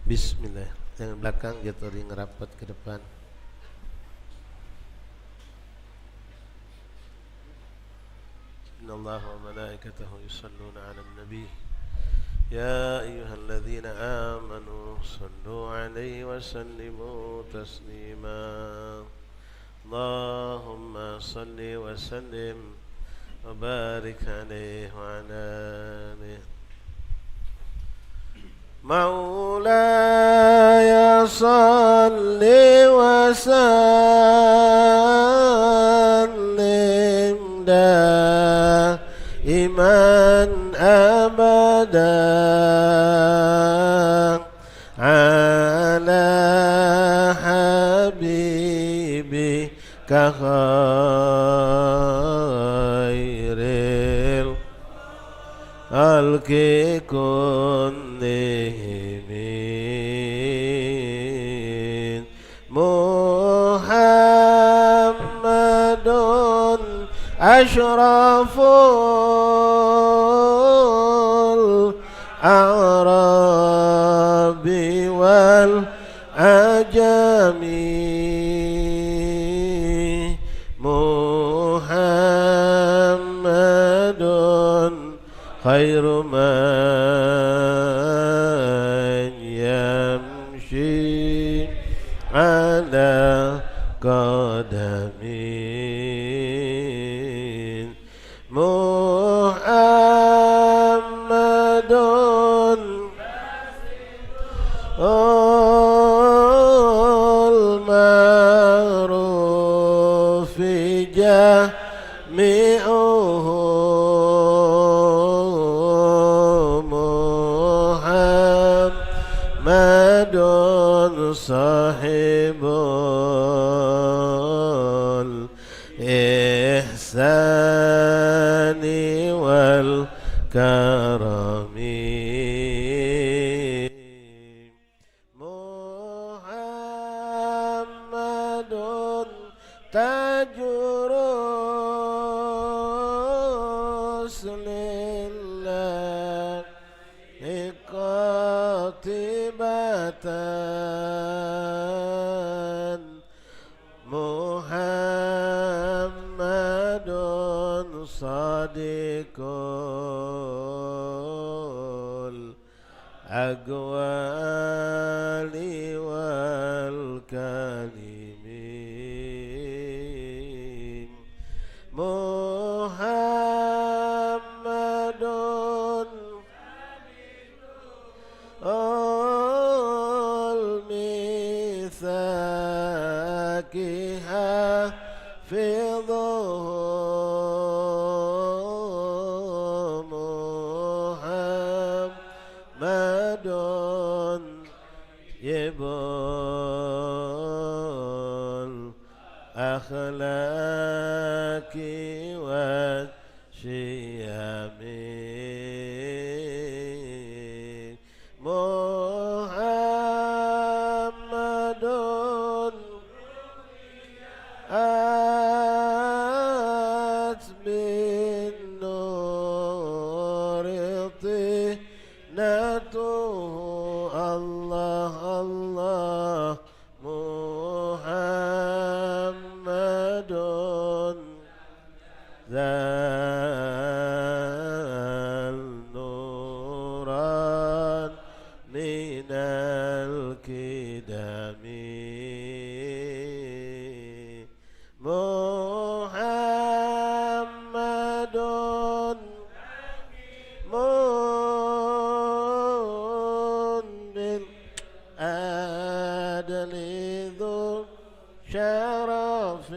Bismillah. Yang belakang jatuh ring rapat ke depan. Innallaha wa malaikatahu yusalluna 'alan nabi. Ya ayyuhalladzina amanu sallu 'alaihi wa sallimu taslima. Allahumma salli wa sallim wa barik 'alaihi wa 'ala alihi. مولاي صل وسلم دائما أبدا على حبيبك خير الخلق كلهم محمد أشرف الأعراب والعجم محمد خير من يمشي على قدمين محمد المعروف جميعه محمد صاحب الإحسان والكرم محمد تاج رسل الله قاطبة محمد صادق الأقوال والكلم محمد الميثاق حافظه محمد يبول أخلاق والشيم محمد آت بالنور طينته الله الله محمد ذا النوران من الكدم محمد بالعدل ذو شرف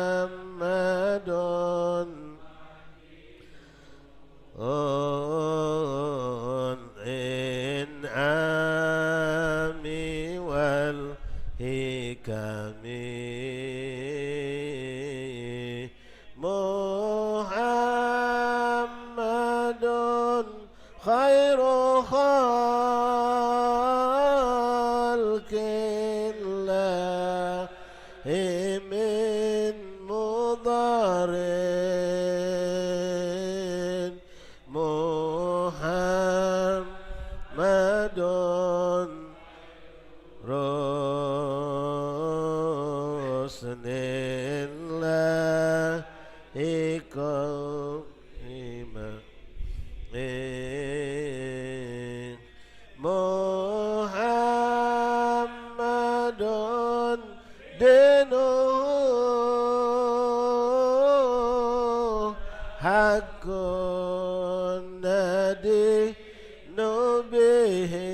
محمد الإنعام والحكم محمد خير خلق الله من مضر Muhammadun Rasulullah qawima Muhammadun dinuhu hakun nadinu bihi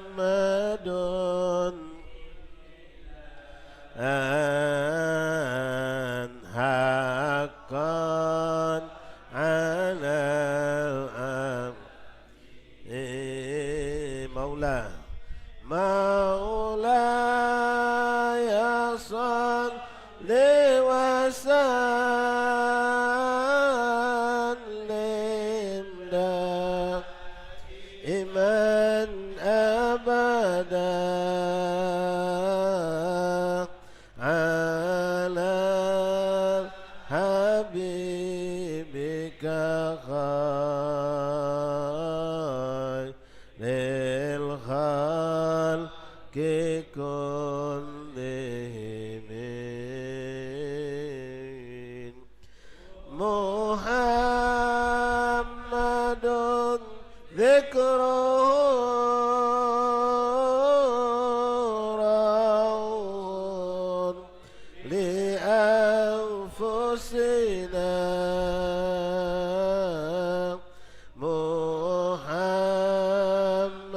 Muhammadun an haqqan ala maula ya salli wa sallim daiman abada ala habibika khairil khalqi kullihim Muhammadun dzikruhu rawun li anfusina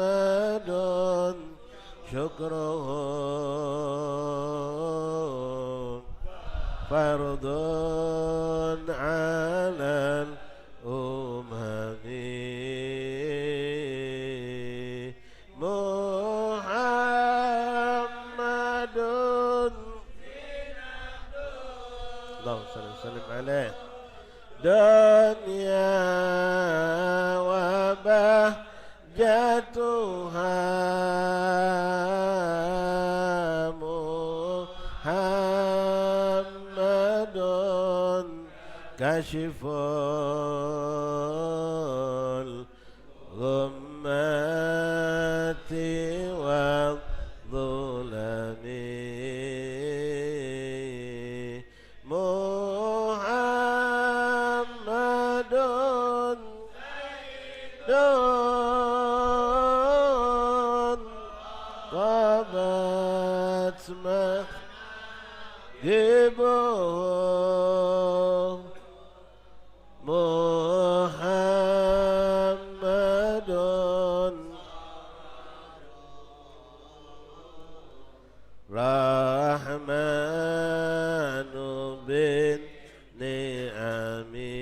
Muhammadun syukruhu fardun alal umami Muhammadun Allahumma sallim alaih dunya wa bahjatuha Muhammadun kashiful ghummati wa dhulami Muhammadun dun qabat maghribuhu Muhammadun rahmanu bin ni'ami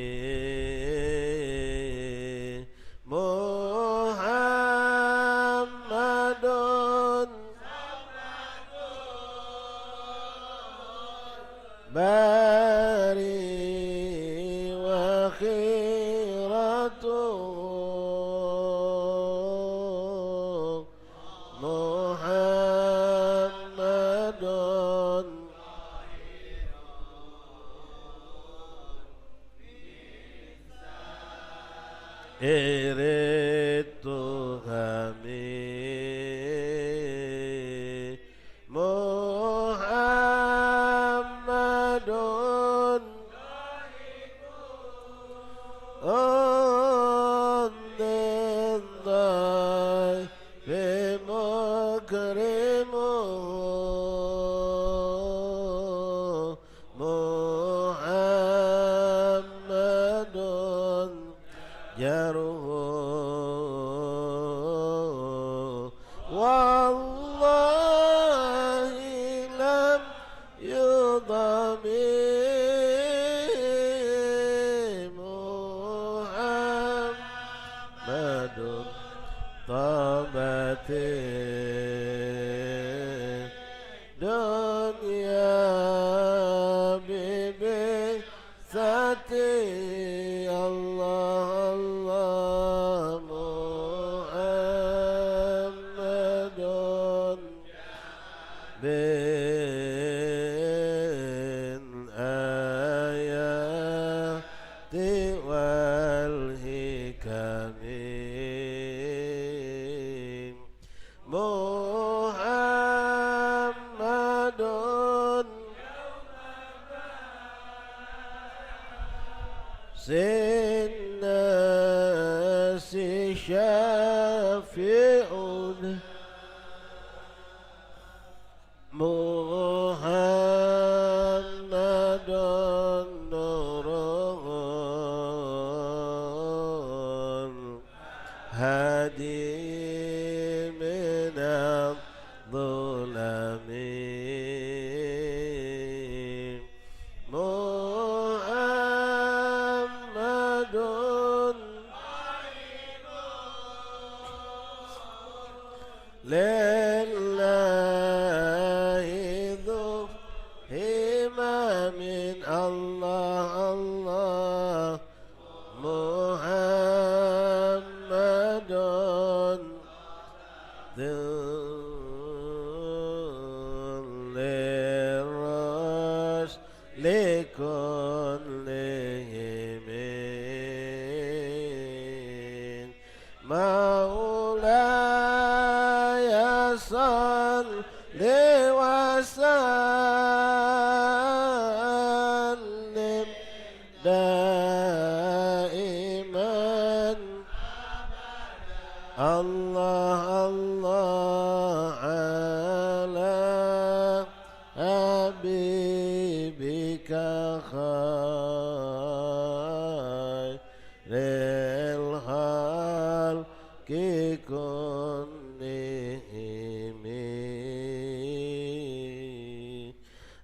Muhammadun bari wa khiratuhu Muhammadun iritu kami Muhammadun undindai bimukrimu Muhammadun jaruhu wallahi lam yudami Muhammadun tabati dunya bibi sati Allah Allah Muhammadun bin الناس شافع محمد نور هادي من الظلم محمد لله ذو همم الله الله محمد للرسل كلهم مولاي صل وسلم دائما الله الله على حبيبك خير الخلق كلهم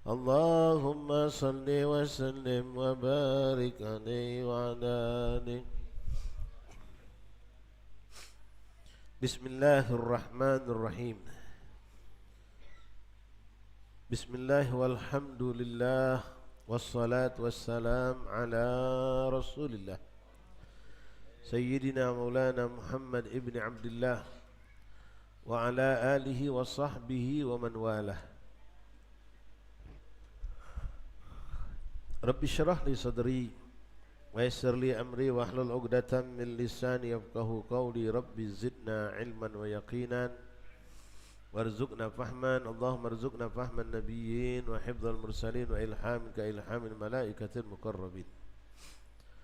اللهم صل وسلم وبارك عليه وعلى آله. Bismillahirrahmanirrahim. Bismillah walhamdulillah wassalatu wassalam ala rasulillah Sayyidina Maulana Muhammad ibn Abdullah wa ala alihi wa sahbihi wa man walah. Rabbi syrah li sadri wa yassir li amri wa hlul 'uqdatam min lisani yafqahu qawli. Rabbi zidna ilman wa yaqinan warzuqna fahman. Allahumma arzuqna fahman nabiyyin wa hifdzal mursalin wa ilhamin ka ilhamil malaikatil muqarrabin.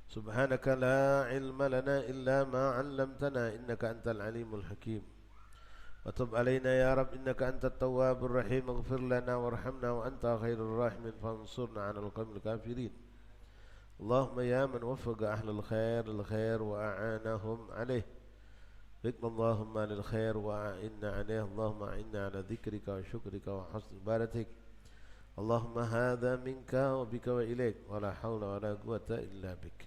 Subhanaka la ilma lana illa ma 'allamtana innaka antal alimul hakim. Wa tub alaina ya rab innaka antat tawwabur rahim. Ighfir lana warhamna wa anta khairur rahimin fansurna 'alal qawmil kafirin. Allahumma ya man waffaqa ahlal khair lil khair wa a'anahum alaih. Bikna Allahumma lil khair wa a'inna alaih. Allahumma a'inna ala dhikrika wa syukrika wa husni ibadatik. Allahumma hadha minka wa bika wa ilaik wa la hawla wa la quwata illa bik.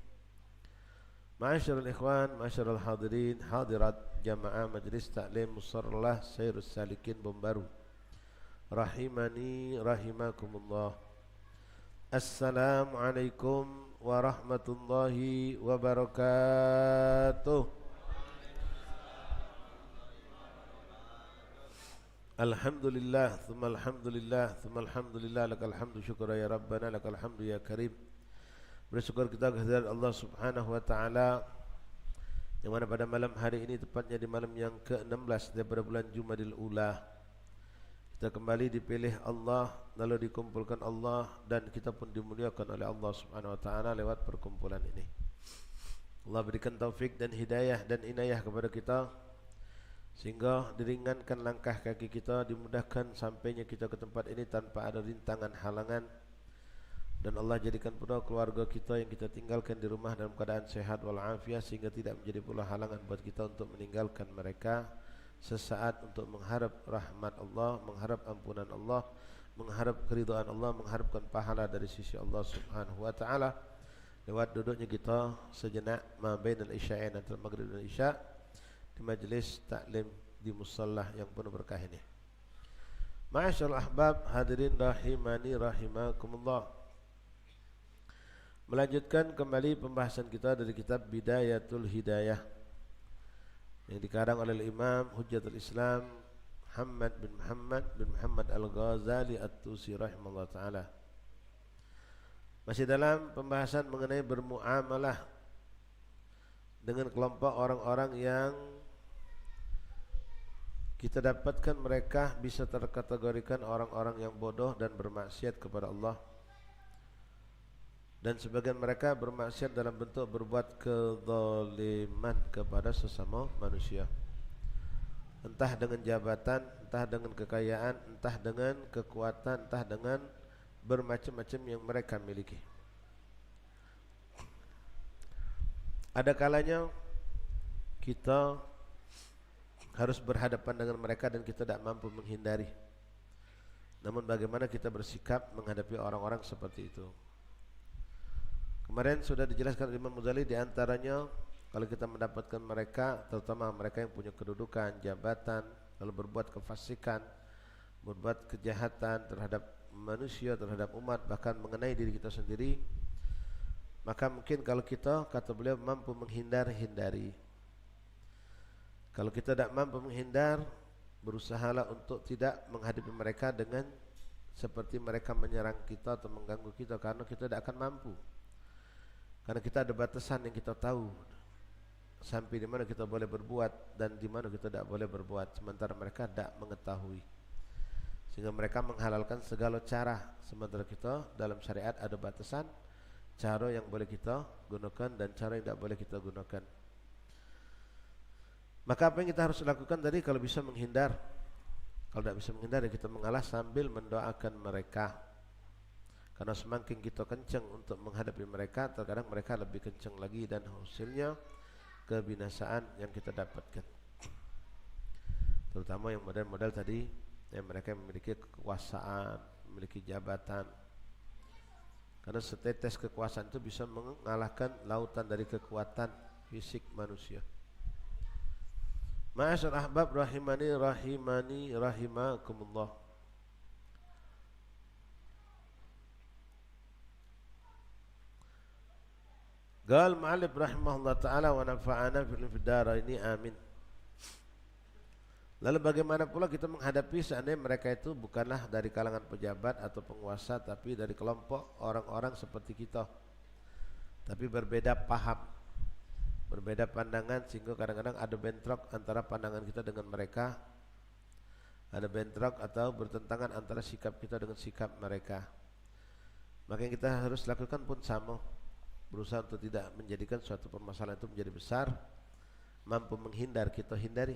Ma'asyiral ikhwan, ma'asyiral hadirin, hadirat jamaah majlis taklim Musarlah Sairus Salikin Bombaru, rahimani rahimakumullah. Assalamualaikum warahmatullahi wabarakatuh. Alhamdulillah, thumma alhamdulillah, thumma alhamdulillah. Lakal hamdu syukra ya Rabbana, lakal hamdu ya Karim. Bersyukur kita kehadirat Allah subhanahu wa ta'ala, yang mana pada malam hari ini, tepatnya di malam yang ke-16 daripada bulan Jumadil Ula, kita kembali dipilih Allah, lalu dikumpulkan Allah, dan kita pun dimuliakan oleh Allah subhanahu wa ta'ala lewat perkumpulan ini. Allah berikan taufik dan hidayah dan inayah kepada kita, sehingga diringankan langkah kaki kita, dimudahkan sampainya kita ke tempat ini tanpa ada rintangan halangan. Dan Allah jadikan pula keluarga kita yang kita tinggalkan di rumah dalam keadaan sehat walafiat, sehingga tidak menjadi pula halangan buat kita untuk meninggalkan mereka sesaat, untuk mengharap rahmat Allah, mengharap ampunan Allah, mengharap keridhaan Allah, mengharapkan pahala dari sisi Allah subhanahu wa ta'ala, lewat duduknya kita sejenak ma bainal isya'in, antara maghrib dan isya', di majlis taklim di musallah yang penuh berkah ini. Ma'asyarul ahbab, hadirin rahimani rahimakumullah. Melanjutkan kembali pembahasan kita dari kitab Bidayatul Hidayah yang dikarang oleh Imam Hujjatul Islam Muhammad bin Muhammad Al-Ghazali At-Tusi rahimahullah ta'ala. Masih dalam pembahasan mengenai bermuamalah dengan kelompok orang-orang yang kita dapatkan mereka bisa terkategorikan orang-orang yang bodoh dan bermaksiat kepada Allah. Dan sebagian mereka bermaksiat dalam bentuk berbuat kezaliman kepada sesama manusia, entah dengan jabatan, entah dengan kekayaan, entah dengan kekuatan, entah dengan bermacam-macam yang mereka miliki. Ada kalanya kita harus berhadapan dengan mereka dan kita tidak mampu menghindari. Namun bagaimana kita bersikap menghadapi orang-orang seperti itu? Kemarin sudah dijelaskan Imam Ghazali, di antaranya kalau kita mendapatkan mereka, terutama mereka yang punya kedudukan, jabatan, lalu berbuat kefasikan, berbuat kejahatan terhadap manusia, terhadap umat, bahkan mengenai diri kita sendiri, maka mungkin kalau kita, kata beliau, mampu menghindar, hindari. Kalau kita tidak mampu menghindar, berusahalah untuk tidak menghadapi mereka dengan seperti mereka menyerang kita atau mengganggu kita, karena kita tidak akan mampu. Karena kita ada batasan yang kita tahu, sampai di mana kita boleh berbuat dan di mana kita tidak boleh berbuat, sementara mereka tidak mengetahui, sehingga mereka menghalalkan segala cara, sementara kita dalam syariat ada batasan cara yang boleh kita gunakan dan cara yang tidak boleh kita gunakan. Maka apa yang kita harus lakukan tadi? Kalau bisa menghindar, kalau tidak bisa menghindar, ya kita mengalah sambil mendoakan mereka. Karena semakin kita kencang untuk menghadapi mereka, terkadang mereka lebih kencang lagi dan hasilnya kebinasaan yang kita dapatkan. Terutama yang model-model tadi, yang mereka memiliki kekuasaan, memiliki jabatan. Karena setetes kekuasaan itu bisa mengalahkan lautan dari kekuatan fisik manusia. Ma'asyar ahbab rahimani rahimakumullah. Qal ma'alif rahimahullah ta'ala wa nafa'ana fil daraini amin. Lalu bagaimana pula kita menghadapi seandainya mereka itu bukanlah dari kalangan pejabat atau penguasa, tapi dari kelompok orang-orang seperti kita, tapi berbeda paham, berbeda pandangan, sehingga kadang-kadang ada bentrok antara pandangan kita dengan mereka, ada bentrok atau bertentangan antara sikap kita dengan sikap mereka. Maka yang kita harus lakukan pun sama, berusaha untuk tidak menjadikan suatu permasalahan itu menjadi besar. Mampu menghindar, kita hindari.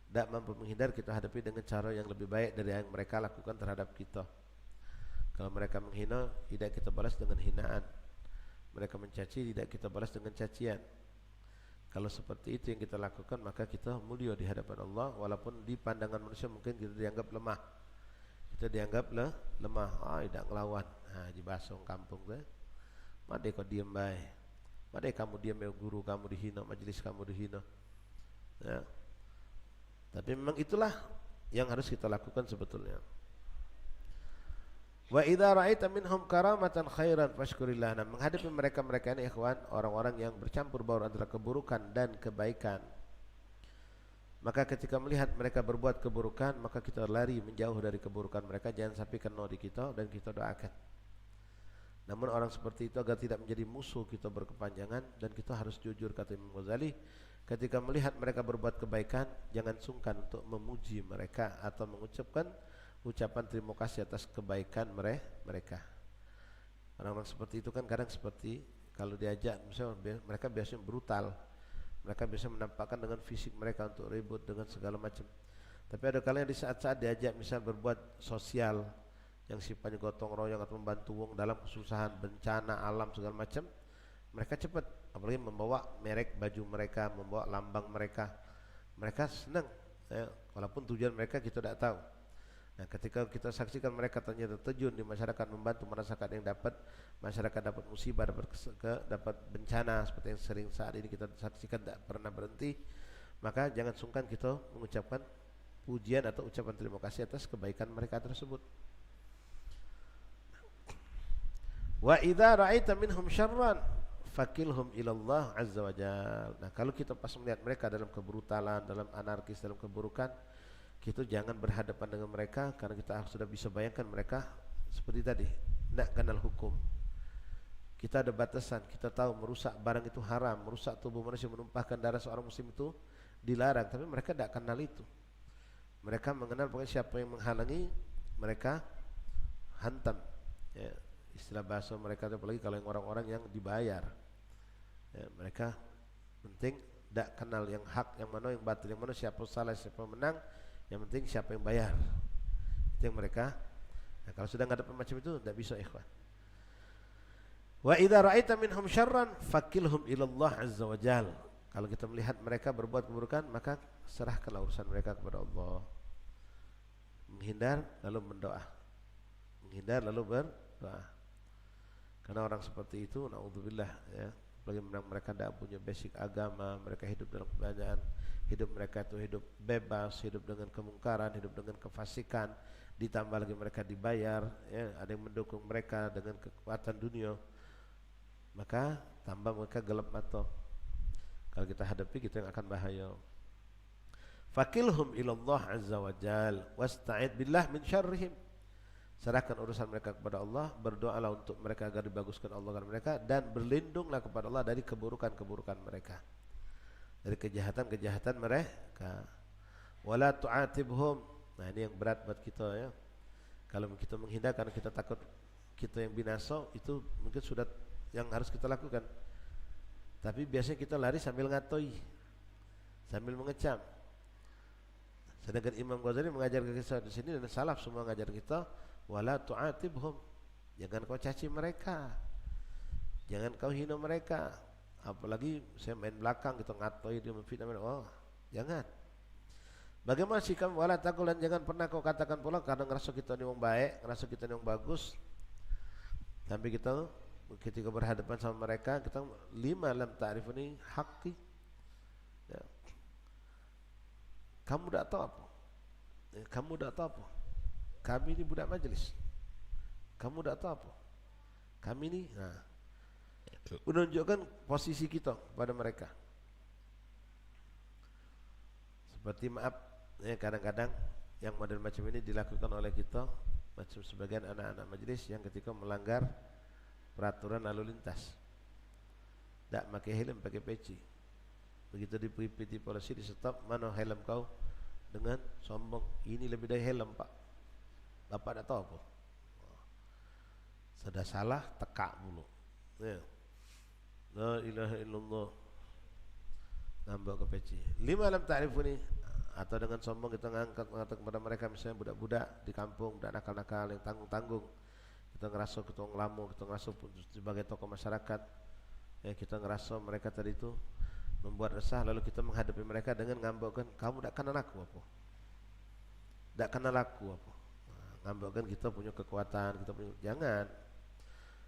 Tidak mampu menghindar, kita hadapi dengan cara yang lebih baik dari yang mereka lakukan terhadap kita. Kalau mereka menghina, tidak kita balas dengan hinaan. Mereka mencaci, tidak kita balas dengan cacian. Kalau seperti itu yang kita lakukan, maka kita mulia di hadapan Allah. Walaupun di pandangan manusia mungkin kita dianggap lemah, kita dianggap lemah. Tidak ngelawan. Di basong kampung tu, madai kau diam baik, madai kamu diam ya, guru kamu dihina, majelis kamu dihina, ya. Tapi memang itulah yang harus kita lakukan sebetulnya. Wa idza ra'aita minhum karamatan khairan fashkurillah. Nah, menghadapi mereka-mereka ini ikhwan, orang-orang yang bercampur baur antara keburukan dan kebaikan, maka ketika melihat mereka berbuat keburukan, maka kita lari menjauh dari keburukan mereka, jangan sampai kena di kita, dan kita doakan. Namun orang seperti itu agar tidak menjadi musuh kita berkepanjangan, dan kita harus jujur, kata Imam Ghazali, ketika melihat mereka berbuat kebaikan, jangan sungkan untuk memuji mereka atau mengucapkan ucapan terima kasih atas kebaikan mereka. Orang-orang seperti itu kan kadang seperti kalau diajak, misalnya mereka biasanya brutal, mereka biasa menampakkan dengan fisik mereka untuk ribut dengan segala macam. Tapi ada kalanya di saat-saat diajak misal berbuat sosial yang sifatnya gotong royong atau membantu wong dalam kesusahan, bencana alam segala macam, mereka cepat, apalagi membawa merek baju mereka, membawa lambang mereka, mereka senang, ya, walaupun tujuan mereka kita tidak tahu. Nah, ketika kita saksikan mereka ternyata terjun di masyarakat, membantu masyarakat yang dapat, masyarakat dapat musibah, dapat bencana seperti yang sering saat ini kita saksikan, tidak pernah berhenti, maka jangan sungkan kita mengucapkan pujian atau ucapan terima kasih atas kebaikan mereka tersebut. Wa idza ra'aita minhum syarran fakilhum ilallah azza wa jalla. Nah, kalau kita pas melihat mereka dalam kebrutalan, dalam anarkis, dalam keburukan, kita jangan berhadapan dengan mereka, karena kita sudah bisa bayangkan mereka seperti tadi, nak kenal hukum. Kita ada batasan, kita tahu merusak barang itu haram, merusak tubuh manusia, menumpahkan darah seorang muslim itu dilarang, tapi mereka tidak kenal itu. Mereka mengenal pokoknya siapa yang menghalangi, mereka hantam, ya. istilah bahasa mereka, apalagi kalau yang orang-orang yang dibayar. Ya, mereka penting tidak kenal yang hak, yang mana yang batil, yang mana siapa salah, siapa menang, yang penting siapa yang bayar. Itu yang mereka. Nah, kalau sudah nggak ada macam itu tidak bisa ikhwan. Wa idza ra'aita minhum syarran fakilhum ila Allah azza wa jal. Kalau kita melihat mereka berbuat keburukan, maka serahkanlah urusan mereka kepada Allah. Menghindar lalu berdoa. Menghindar lalu berdoa. Karena orang seperti itu, naudzubillah ya, apalagi mereka tidak punya basic agama, mereka hidup dalam kebanyakan, hidup mereka itu hidup bebas, hidup dengan kemungkaran, hidup dengan kefasikan, ditambah lagi mereka dibayar, ya, ada yang mendukung mereka dengan kekuatan dunia, maka tambah mereka gelap mata. Kalau kita hadapi, kita yang akan bahaya. Fakilhum ilallah azza wa jal wasta'id billah min syarrihim. Serahkan urusan mereka kepada Allah, berdoalah untuk mereka agar dibaguskan Allah agar mereka, dan berlindunglah kepada Allah dari keburukan-keburukan mereka, dari kejahatan-kejahatan mereka. Wala tu'atibhum. Nah, ini yang berat buat kita ya. Kalau kita menghindar karena kita takut kita yang binasa, itu mungkin sudah yang harus kita lakukan. Tapi biasanya kita lari sambil ngatoi, sambil mengecam. Sedangkan Imam Ghazali mengajar kita di sini, dan salaf semua mengajar kita, wala tu'atibhum. Jangan kau caci mereka, jangan kau hina mereka. Apalagi saya main belakang kita ngatoi dia, memfitnah mereka. Oh, jangan. Bagaimana sikap wala taqul, dan jangan pernah kau katakan pula karena ngerasa kita ni orang baik, ngerasa kita ni orang bagus, tapi kita ketika berhadapan sama mereka, kita lima lam ta'rifuni haqqi. Ya. Kamu tak tahu apa? Kamu tak tahu apa? Kami ni budak majlis. Kamu tak tahu apa? Kami ni, menunjukkan posisi kita pada mereka. Seperti maaf, kadang-kadang yang model macam ini dilakukan oleh kita, macam sebagian anak-anak majlis yang ketika melanggar peraturan lalu lintas, tak pakai helm, pakai peci. Begitu dipiti polisi, di stop, mana helm kau, dengan sombong, ini lebih dari helm pak, bapak tak tahu apa. Sudah salah, tekak dulu ya. La ilaha illallah, nambah ke peci. Lima lam ta'rifuni, atau dengan sombong kita mengatakan kepada mereka, misalnya budak-budak di kampung, budak nakal-nakal yang tanggung-tanggung, kita ngerasa kita ngelamu, kita ngerasa sebagai tokoh masyarakat ya, kita ngerasa mereka tadi itu membuat resah, lalu kita menghadapi mereka dengan ngambekkan, kamu tak kenal aku apa? Tak kenal aku apa? Ngambekkan kita punya kekuatan, kita punya, jangan.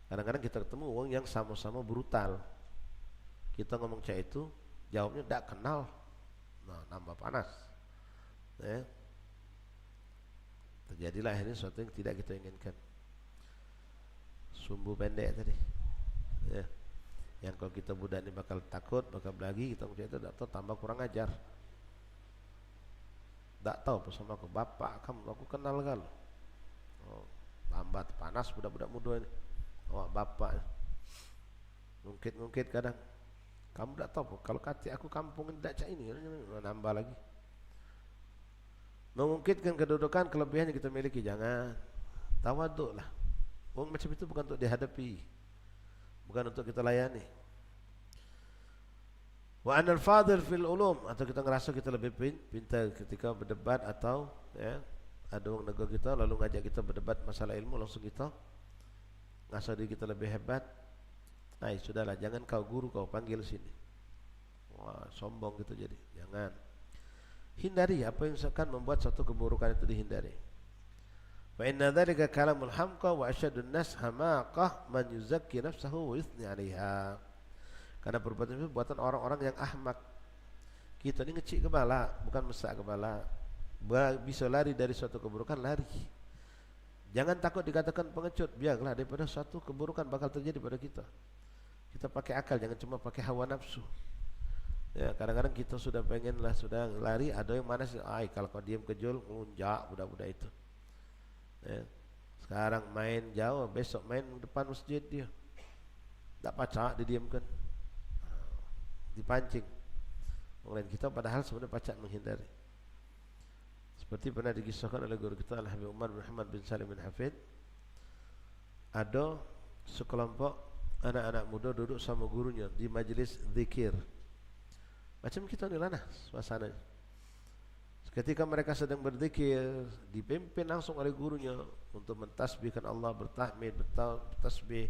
Kadang-kadang kita ketemu orang yang sama-sama brutal, kita ngomong cak itu, jawabnya tak kenal, nah nambah panas ya. Terjadilah akhirnya sesuatu yang tidak kita inginkan. Sumbu pendek tadi ya. Yang kalau kita budak ini bakal takut, bakal belagi, kita ngomong cak itu tak tahu, tambah kurang ajar. Tak tahu apa sama aku, bapak kamu aku kenal kan. Oh, tambah panas budak-budak muda ini. Oh, bapak ngungkit-ngungkit kadang, kamu tak tahu apa, kalau kata aku kampung ini tak cak ini, nambah lagi. Mengungkitkan kedudukan kelebihan yang kita miliki, jangan. Tawaduk lah. Orang macam itu bukan untuk dihadapi, bukan untuk kita layani. Wa anal fadil fil ulum, atau kita ngerasa kita lebih pintar ketika berdebat, atau ya, ada orang negur kita lalu ngajak kita berdebat masalah ilmu, langsung kita ngerasa diri kita lebih hebat. Nah, sudahlah, jangan kau guru kau panggil sini. Wah, sombong gitu jadi. Jangan. Hindari apa yang akan membuat satu keburukan itu dihindari. Fa inna dzalika kalamul hamqa wa asyadun nas hamaqah man yuzakki nafsahu wa yuthni 'alaiha. Karena perbuatan itu buatan orang-orang yang ahmak. Kita ini ngecik kepala, bukan mesak kepala. Bisa lari dari suatu keburukan, lari. Jangan takut dikatakan pengecut, biarlah, daripada suatu keburukan bakal terjadi pada kita. Kita pakai akal, jangan cuma pakai hawa nafsu. Ya, kadang-kadang kita sudah pengen lah, sudah lari, ada yang mana sih, kalau kau diam kejul, ngunjak budak-budak itu. Ya, sekarang main jauh, besok main depan masjid dia, tak pacak didiamkan, dipancing. Orang lain kita padahal sebenarnya pacak menghindari. Seperti pernah dikisahkan oleh guru kita Al-Habib Umar bin Muhammad bin Salim bin Hafid, ada sekelompok anak-anak muda duduk sama gurunya di majelis zikir. Macam kita ni lah nah suasana. Ketika mereka sedang berzikir, dipimpin langsung oleh gurunya untuk mentasbihkan Allah, bertahmid, bertasbih,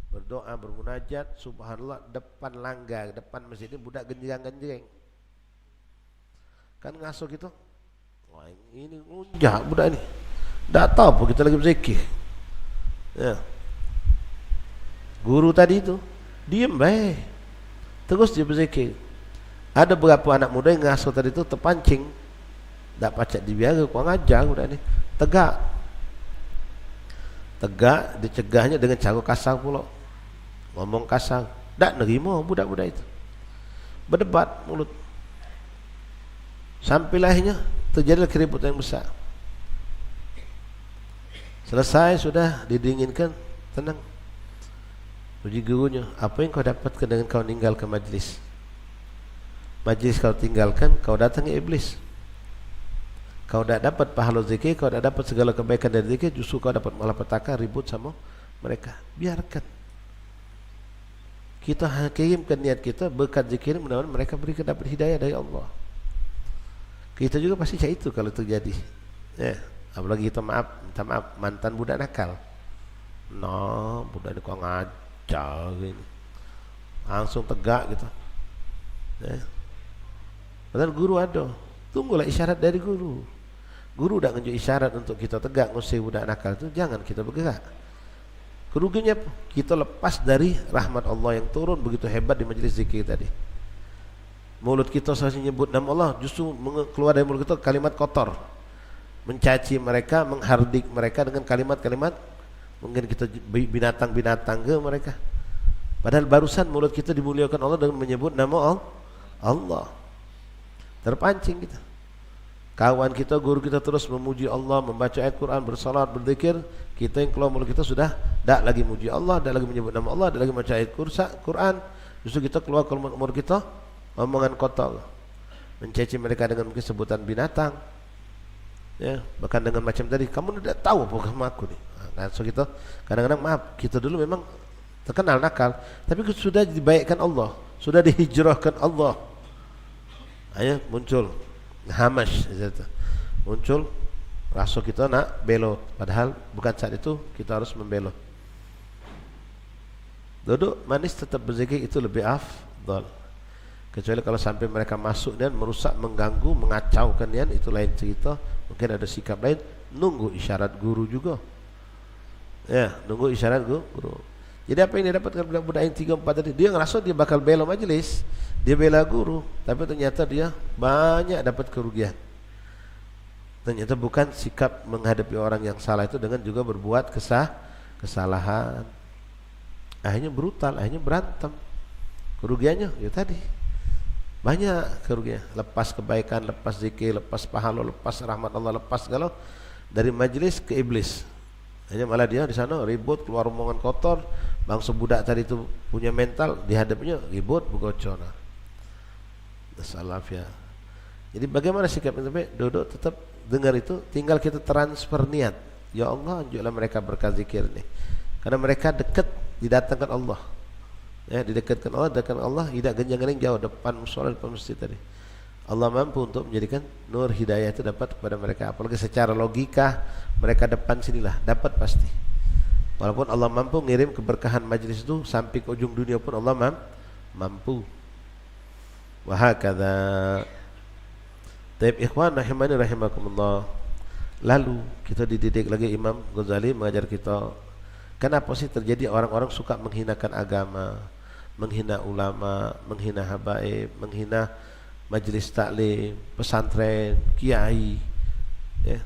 berdoa, bermunajat. Subhanallah, depan langgar, depan masjid ini budak genjreng-genjreng. Kan ngasuh gitu. Wah, ini unjak budak ini. Tak tahu apa kita lagi berzikir. Ya. Guru tadi itu diam baik. Terus dia berzikir. Ada beberapa anak muda yang ngasuh tadi itu terpancing. Tak pacak dibiarkan, kurang ajar budak ni. Tegak, dicegahnya dengan cara kasar pula. Ngomong kasar. Tak nerima budak-budak itu. Berdebat mulut. Sampai akhirnya terjadilah keributan yang besar. Selesai sudah didinginkan, tenang. Uji gurunya, apa yang kau dapatkan dengan kau meninggalkan majlis? Majlis kau tinggalkan, kau datangi iblis. Kau tak dapat pahala zikir, kau tak dapat segala kebaikan dari zikir, justru kau dapat malapetaka, ribut sama mereka. Biarkan. Kita kirimkan niat kita berkat zikir, mudah-mudahan mereka berikan dapat hidayah dari Allah. Kita juga pasti cak itu kalau terjadi. Ya, apalagi kita minta maaf mantan budak nakal. No, budak ni kau ngajar gini. Langsung tegak gitu. Ya. Padahal guru ada. Tunggulah isyarat dari guru. Guru dah tunjuk isyarat untuk kita tegak ngusir budak nakal itu, jangan kita bergerak. Kerugiannya kita lepas dari rahmat Allah yang turun begitu hebat di majlis zikir tadi. Mulut kita seharusnya nyebut nama Allah, justru keluar dari mulut kita kalimat kotor, mencaci mereka, menghardik mereka dengan kalimat-kalimat mungkin kita binatang-binatang ke mereka. Padahal barusan mulut kita dimuliakan Allah dengan menyebut nama Allah. Terpancing kita. Kawan kita, guru kita terus memuji Allah, membaca ayat Quran, bersalat, berzikir. Kita yang keluar mulut kita sudah tak lagi muji Allah, tak lagi menyebut nama Allah, tak lagi membaca ayat Quran. Justru kita keluar keluar mulut kita omongan kotor, mencaci mereka dengan mungkin sebutan binatang, ya, bahkan dengan macam tadi, kamu tidak tahu apa kamu aku ni. Nah, so kita kadang-kadang maaf, kita dulu memang terkenal nakal, tapi sudah dibaikkan Allah, sudah dihijrahkan Allah. Ayo muncul hamash, muncul rasa kita nak belot, padahal bukan saat itu kita harus membelot. Duduk manis tetap berzikir itu lebih afdal. Kecuali kalau sampai mereka masuk dan merusak, mengganggu, mengacaukan nian, itu lain cerita. Mungkin ada sikap lain. Nunggu isyarat guru juga. Ya, nunggu isyarat guru. Jadi apa yang dia dapatkan budak-budak yang 3-4 tadi? Dia ngerasa dia bakal bela majlis, dia bela guru, tapi ternyata dia banyak dapat kerugian. Ternyata bukan sikap menghadapi orang yang salah itu dengan juga berbuat kesalahan. Akhirnya brutal, akhirnya berantem. Kerugiannya ya tadi banyak kerugian. Lepas kebaikan, lepas zikir, lepas pahala, lepas rahmat Allah, lepas segala dari majlis ke iblis. Hanya malah dia di sana ribut, keluar omongan kotor. Bangsa budak tadi itu punya mental, dihadapinya ribut, bergocor. Nasalaf ya. Jadi bagaimana sikap yang terbaik? Duduk tetap dengar itu, tinggal kita transfer niat. Ya Allah, anjurlah mereka berkat zikir ni. Karena mereka dekat didatangkan Allah. Ya, didekatkan Allah, tidak genjang-genjang jauh depan musola, depan masjid tadi. Allah mampu untuk menjadikan nur hidayah itu dapat kepada mereka. Apalagi secara logika mereka depan sinilah dapat pasti. Walaupun Allah mampu ngirim keberkahan majlis itu sampai ke ujung dunia pun Allah mampu. Wa hakadha. Taib ikhwan rahimani rahimakumullah. Lalu kita dididik lagi Imam Ghazali mengajar kita, kenapa sih terjadi orang-orang suka menghinakan agama, menghina ulama, menghina habaib, menghina majlis taklim, pesantren, kiai, ya.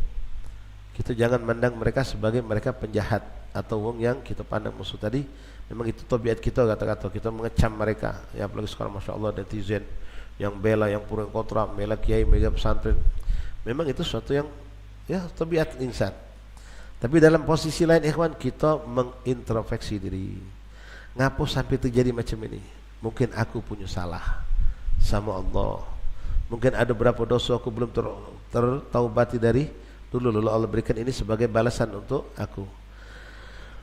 Kita jangan mandang mereka sebagai mereka penjahat atau wong yang kita pandang musuh tadi. Memang itu tabiat kita, kata-kata kita mengecam mereka. Ya apalagi sekarang masya Allah netizen yang bela, yang pura kontra, bela kiai, bela pesantren. Memang itu suatu yang ya tabiat insan. Tapi dalam posisi lain ikhwan, kita mengintrospeksi diri. Ngapa sampai terjadi macam ini? Mungkin aku punya salah sama Allah. Mungkin ada berapa dosa aku belum tertaubati dari dulu. Lalu Allah berikan ini sebagai balasan untuk aku.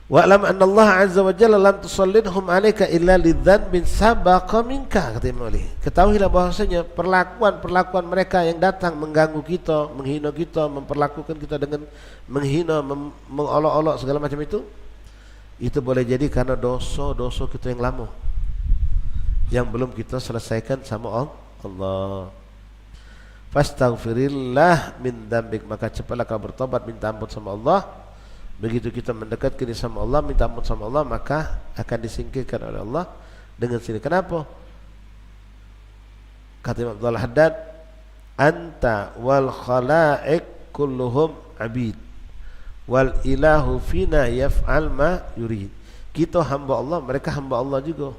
Wa'lam anna Allah azza wa jalla lam tusallidhum 'alaika illa lidzanbin sabaqa minka, kata Imam Ali. Ketahuilah bahwasanya perlakuan mereka yang datang mengganggu kita, menghina kita, memperlakukan kita dengan menghina, mengolok-olok segala macam itu boleh jadi karena dosa-dosa kita yang lama yang belum kita selesaikan sama Allah. Fastaghfirillah min dzambik, maka cepatlah kau bertobat minta ampun sama Allah. Begitu kita mendekat kini sama Allah, minta ampun sama Allah, maka akan disingkirkan oleh Allah dengan sini. Kenapa? Kata Imam Abdul Haddad, anta wal khalaiq kulluhum abid wal ilahu fina yaf'al ma yurid. Kita hamba Allah, mereka hamba Allah juga.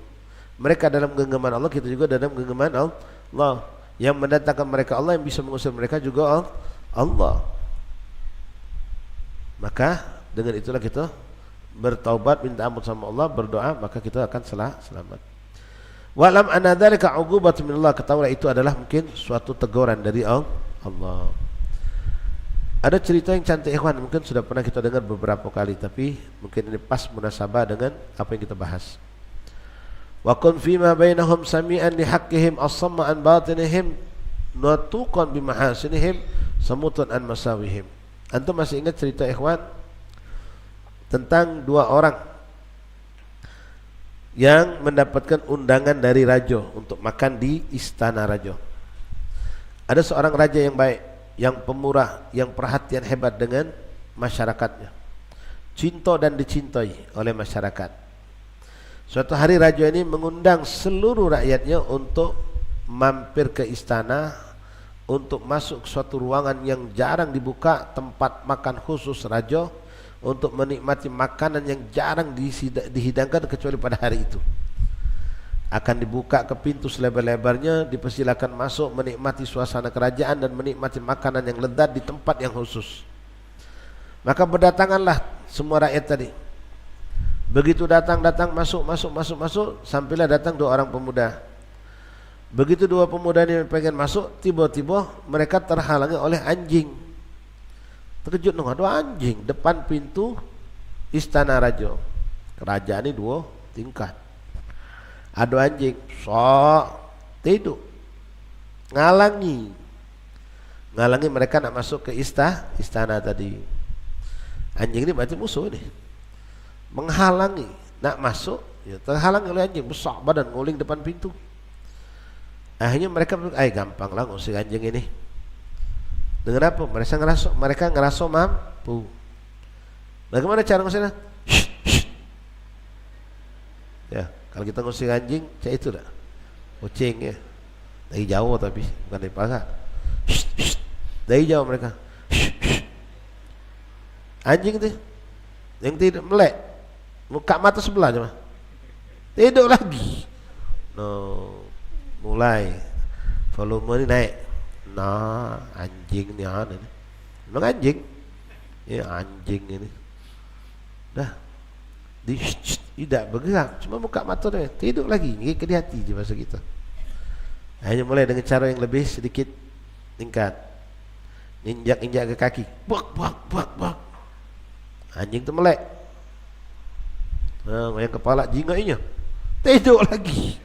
Mereka dalam genggaman Allah, kita juga dalam genggaman Allah. Yang mendatangkan mereka Allah, yang bisa mengusir mereka juga Allah. Maka dengan itulah kita bertaubat, minta ampun sama Allah, berdoa, maka kita akan selamat. Wa'lam anna dzalika 'uqubatun min Allah, ketahuilah itu adalah mungkin suatu teguran dari Allah. Ada cerita yang cantik ikhwan, mungkin sudah pernah kita dengar beberapa kali, tapi mungkin ini pas munasabah dengan apa yang kita bahas. Wa kun fima bainahum sami'an li haqqihim as-samma an batinihim natuqan bi mahasinihim samutun an masawihim. Antum masih ingat cerita ikhwan tentang dua orang yang mendapatkan undangan dari raja untuk makan di istana raja. Ada seorang raja yang baik, yang pemurah, yang perhatian hebat dengan masyarakatnya, cinta dan dicintai oleh masyarakat. Suatu hari raja ini mengundang seluruh rakyatnya untuk mampir ke istana, untuk masuk ke suatu ruangan yang jarang dibuka, tempat makan khusus raja, untuk menikmati makanan yang jarang dihidangkan kecuali pada hari itu. Akan dibuka ke pintu selebar-lebarnya, dipersilakan masuk, menikmati suasana kerajaan dan menikmati makanan yang lezat di tempat yang khusus. Maka berdatanganlah semua rakyat tadi. Begitu datang masuk, sampailah datang dua orang pemuda. Begitu dua pemuda ini pengen masuk, tiba-tiba mereka terhalangi oleh anjing. Terkejut dong, ada anjing depan pintu istana raja. Kerajaan ini 2 tingkat. Ada anjing, tidur, ngalangi mereka nak masuk ke istana tadi. Anjing ini berarti musuh ini, menghalangi nak masuk, ya, terhalangi oleh anjing besar badan nguling depan pintu. Akhirnya mereka gampang lah ngusir anjing ini. Dengan apa? Mereka ngerasa mampu. Bagaimana cara ngusirnya? Ya, kalau kita ngusir anjing, cak itu dah, kucing ya, dari jauh tapi bukan dari pagar. Dari jauh mereka. Anjing itu yang tidak melek, muka mata sebelah cuma, tidur lagi. Mulai volume ini naik. Anjing ni aneh. Memang anjing. Ya anjing ini. Dah. Tidak bergerak, cuma buka mata dia, tidur lagi. Ngikut di hati je bahasa kita. Hanya mulai dengan cara yang lebih sedikit tingkat. Injak-injak ke kaki. Buak. Anjing tu melek. Yang kepala jingainya. Tidur lagi.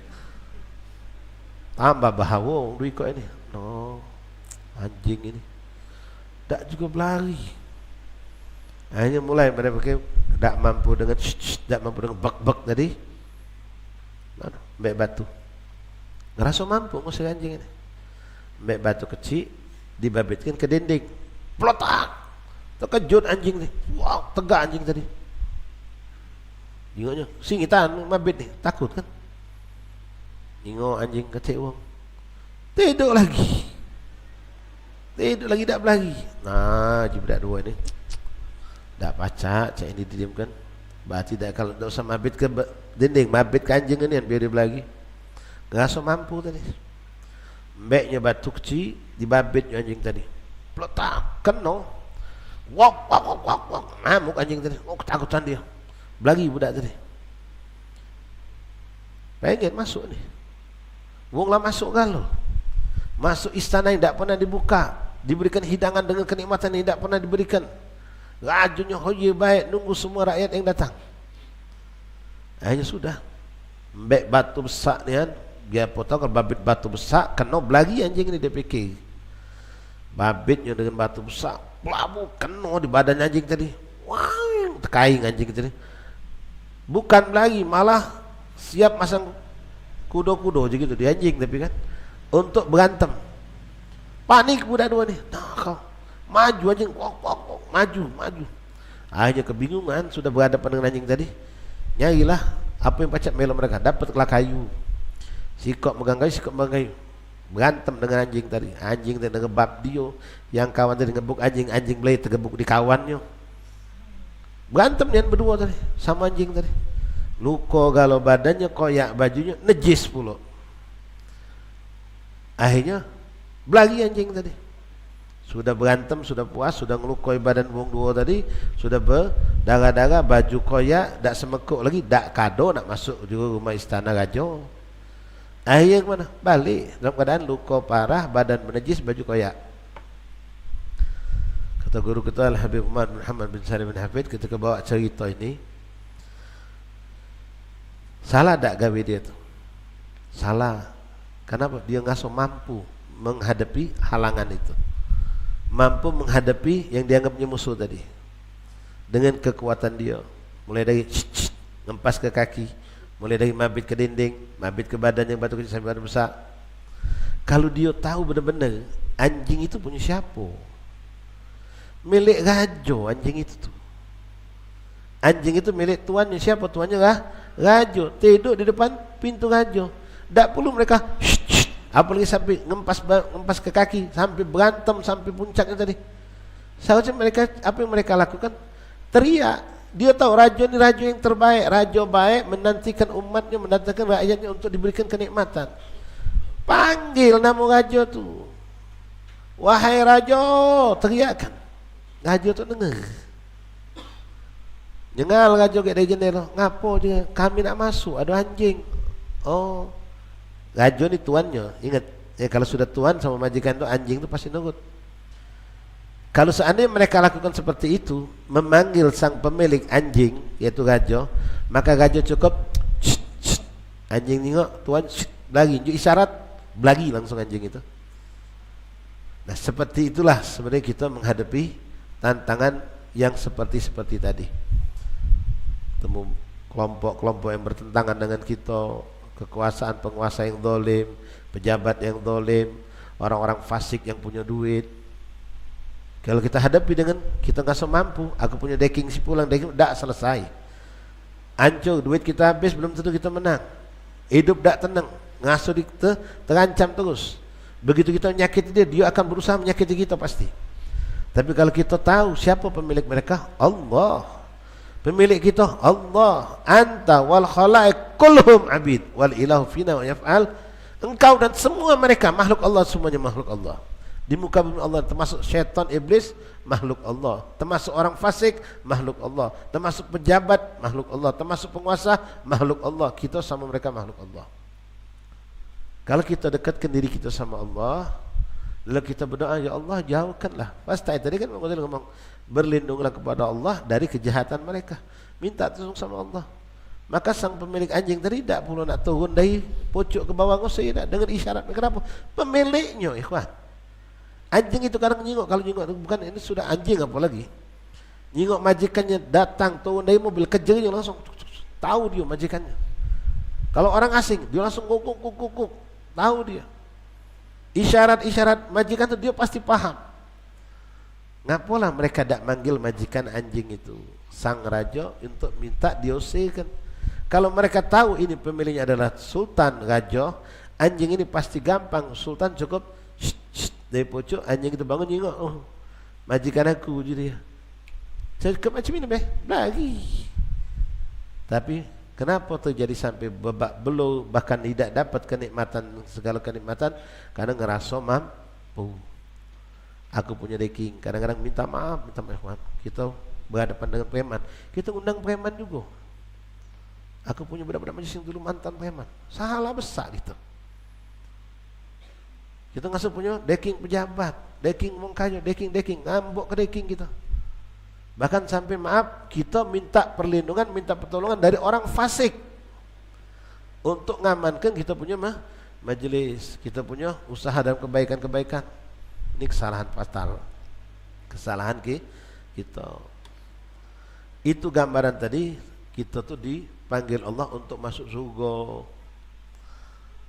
Tambah bahawa duk ikut ini. Anjing ini tak juga berlari. Akhirnya mulai mereka tak mampu dengan bak tadi. Ambil batu, ngerasa mampu ngusir anjing ini. Ambil batu kecil, dibabitkan ke dinding, plotak. Terkejut anjing ni. Wow, tegak anjing tadi. Tengoknya singitan mabit ni, takut kan. Tengok anjing kecil uang, tidur lagi tak berlari. Jibril dua ni tak pacak, cak ini didiamkan. Berarti tak, kalau tak usah mabit ke dinding, mabit ke anjing ni biar dia berlari. Rasa mampu tadi. Mbeknya batu kecil dibabitnya anjing tadi. Plotak kena. Wak. Ngamuk anjing tadi. Ketakutan dia. Berlari budak tadi. Pengen masuk ni. Wonglah masuk galau. Masuk istana yang tak pernah dibuka, diberikan hidangan dengan kenikmatan yang tak pernah diberikan. Rajunya hoji baik, nunggu semua rakyat yang datang. Akhirnya sudah, mbek batu besar ni kan, dia potong kalau babit batu besar, kena belagi anjing ni dia fikir. Babitnya dengan batu besar, pelabu kena di badan anjing tadi. Wah, terkaing anjing tadi. Bukan lagi, malah siap masang kudo-kudo je gitu di anjing tapi kan, untuk berantem. Panik budak dua ni. Nah kau, maju anjing, maju. Akhirnya kebingungan, sudah berhadapan dengan anjing tadi. Nyarilah apa yang pacak melo mereka, dapatlah kayu. Sikok megang kayu, berantem dengan anjing tadi. Anjing tadi ngebab dia, yang kawan tadi ngebuk anjing boleh tergebuk di kawannya. Berantem dia berdua tadi sama anjing tadi. Luka galau badannya, koyak bajunya, najis pula. Akhirnya belagi anjing tadi. Sudah berantem, sudah puas, sudah ngelukai badan wong dua tadi, sudah berdarah-darah, baju koyak, dak semekuk lagi, dak kado nak masuk juga rumah istana raja. Akhirnya kemana? Balik dalam keadaan luka parah, badan menajis, baju koyak. Kata guru kita Al-Habib Umar bin Muhammad bin Salim bin Hafid ketika bawa cerita ini, salah tak gawe dia tu? Salah. Kenapa? Dia ngaso mampu menghadapi halangan itu, mampu menghadapi yang dianggapnya musuh tadi dengan kekuatan dia, mulai dari ngempas ke kaki, mulai dari mabit ke dinding, mabit ke badan yang batu kecil sampai badan besar. Kalau dia tahu benar-benar anjing itu punya siapa, milik rajo anjing itu tu. Anjing itu milik tuannya. Siapa tuannya? Rajo. Tidur di depan pintu rajo. Tak perlu mereka apalagi sampai ngempas ke kaki, sampai berantem sampai puncaknya tadi. Seharusnya mereka, apa yang mereka lakukan? Teriak. Dia tahu rajo ini rajo yang terbaik, rajo baik, menantikan umatnya, menantikan rakyatnya untuk diberikan kenikmatan. Panggil nama rajo tu, wahai rajo, teriakkan. Rajo tu dengar. Jengal rajo kat dari jendela. Ngapo je? Kami nak masuk, ada anjing. Oh, rajo ni tuannya. Ingat, kalau sudah tuan sama majikan tu, anjing tu pasti nurut. Kalau seandainya mereka lakukan seperti itu, memanggil sang pemilik anjing, yaitu rajo, maka rajo cukup anjing tengok tuan belagi, tunjuk isyarat, belagi langsung anjing itu. Nah, seperti itulah sebenarnya kita menghadapi tantangan yang seperti tadi. Temu kelompok-kelompok yang bertentangan dengan kita, kekuasaan penguasa yang zalim, pejabat yang zalim, orang-orang fasik yang punya duit. Kalau kita hadapi dengan kita nggak mampu, aku punya decking si pulang, decking tak selesai, hancur, duit kita habis, belum tentu kita menang. Hidup tak tenang, ngasuh kita terancam terus. Begitu kita menyakiti dia, dia akan berusaha menyakiti kita pasti. Tapi kalau kita tahu siapa pemilik mereka, Allah. Pemilik kita Allah, anta wal khalaiq kulluhum abid wal ilahu fina wa yaf'al. Engkau dan semua mereka makhluk Allah, semuanya makhluk Allah. Di muka bumi Allah, termasuk syaitan iblis makhluk Allah, termasuk orang fasik makhluk Allah, termasuk pejabat makhluk Allah, termasuk penguasa makhluk Allah. Kita sama mereka makhluk Allah. Kalau kita dekatkan diri kita sama Allah, lalu kita berdoa, ya Allah jauhkanlah. Pasti tadi kan ngomong, berlindunglah kepada Allah dari kejahatan mereka, minta tolong sama Allah. Maka sang pemilik anjing tadi tak perlu nak turun dari pojok ke bawah, ngusir tak, dengan isyarat. Kenapa? Pemiliknya, ikhwan. Anjing itu kadang nyingok, kalau nyingok bukan ini sudah anjing apa lagi. Nyingok majikannya datang turun dari mobil, kejernya langsung tahu dia majikannya. Kalau orang asing dia langsung kukuk, tahu dia. Isyarat-isyarat majikan itu dia pasti paham. Ngapalah mereka tak manggil majikan anjing itu, sang raja, untuk minta diusirkan. Kalau mereka tahu ini pemiliknya adalah sultan raja, anjing ini pasti gampang. Sultan cukup dari pojok, anjing itu bangun nyingok, oh majikan aku je dia. Cukup macam ini lagi. Tapi kenapa terjadi sampai babak belur, bahkan tidak dapat kenikmatan, segala kenikmatan? Karena ngerasa mampu. Aku punya decking, kadang-kadang minta maaf. Kita berhadapan dengan preman, kita undang preman juga. Aku punya budak-budak majlis yang dulu mantan preman, salah besar gitu. Kita ngasih punya decking pejabat, decking mongkayo, decking ngambok ke decking kita. Bahkan sampai maaf kita minta perlindungan, minta pertolongan dari orang fasik. untuk ngamankan kita punya majelis, kita punya usaha dan kebaikan-kebaikan. Ini kesalahan fatal, kesalahan kita. Itu gambaran tadi, kita tuh dipanggil Allah untuk masuk surga,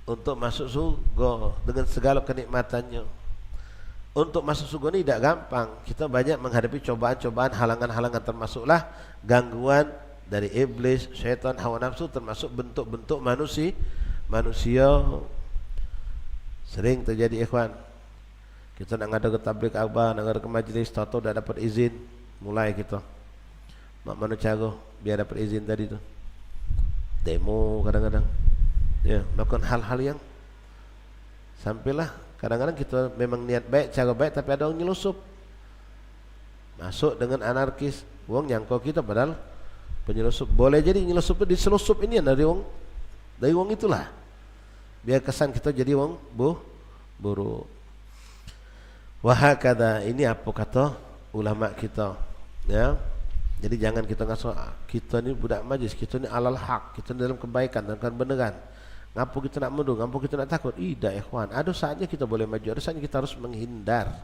untuk masuk surga dengan segala kenikmatannya. Untuk masuk surga ini tidak gampang. Kita banyak menghadapi cobaan-cobaan, halangan-halangan, termasuklah gangguan dari iblis, syaitan, hawa nafsu, termasuk bentuk-bentuk manusia. Sering terjadi ikhwan, kita nak ngada ke tabligh akbar, nak ngada ke majlis, tahu dah dapat izin, mulai kita mak mana cara biar dapat izin tadi tu, demo kadang-kadang, ya, melakukan hal-hal yang sampailah kadang-kadang kita memang niat baik, cara baik, tapi ada orang nyelusup masuk dengan anarkis, wong nyangka kita padahal penyelusup. Boleh jadi nyelusup itu diselusup ini dari wong itulah, biar kesan kita jadi wong buruk. Wahakada, ini apa kata ulama kita, ya. Jadi jangan kita ngaso kita ni budak majlis, kita ni alal haq, kita dalam kebaikan dan kebenaran. Ngapa kita nak mundur, ngapa kita nak takut? Tidak ikhwan, ada saatnya kita boleh maju, ada saatnya kita harus menghindar.